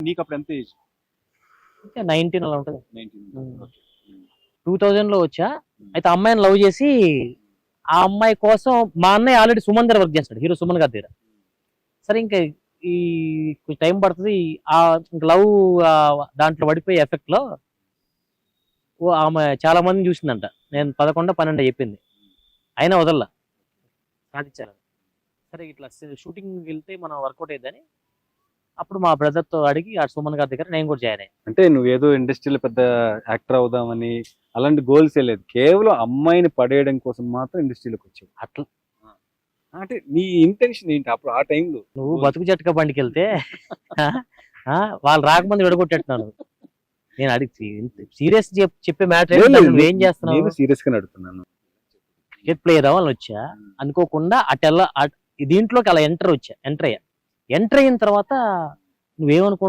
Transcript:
నీకు అప్పుడు ఎంత ఏజ్? 19 అలా ఉంటుంది. 19. 2000 లో వచ్చా. అయితే అమ్మాయిని లవ్ చేసి ఆ అమ్మాయి కోసం మా అన్నయ్య ఆల్రెడీ సుమన్ దగ్గర వర్క్ చేస్తాడు, హీరో సుమన్ గారి దగ్గర. సరే ఇంకా ఈ కొంచెం టైం పడుతుంది. ఆ లవ్ దాంట్లో పడిపోయే ఎఫెక్ట్ లో ఆమె చాలా మందిని చూసిందంట. నేను 11, 12 చెప్పింది, అయినా వదల్లా, సాధించాలి. సరే ఇట్లా షూటింగ్ వెళ్తే మనం వర్కౌట్ అయ్యిందని అప్పుడు మా బ్రదర్ తో అడిగి ఆ సుమన్ గారి దగ్గర నేను కూడా జాయిన్ అయ్యాను. అంటే నువ్వేదో ఇండస్ట్రీలో పెద్ద యాక్టర్ అవుదామని అలాంటి గోల్స్ లేదు, కేవలం అమ్మాయిని పడేయడం కోసం మాత్రం ఇండస్ట్రీలోకి వచ్చావు. అట్లా అంటే నీ ఇంటెన్షన్ ఏంటి అప్పుడు ఆ టైంలో? నువ్వు బతుకు జట్కా బండికి వెళ్తే వాళ్ళు రాకముందు విడగొట్టేట్టున్నాను. నేను అడిగి సీరియస్ చెప్పే మ్యాటర్ నువ్వేం చేస్తున్నావు? సీరియస్ గా అడుగుతున్నాను. క్రికెట్ ప్లేయర్ అవ్వాలని వచ్చా, అనుకోకుండా అటెల్లా దీంట్లోకి అలా ఎంటర్ అయ్యా. ఎంటర్ అయిన తర్వాత నువ్వేమనుకో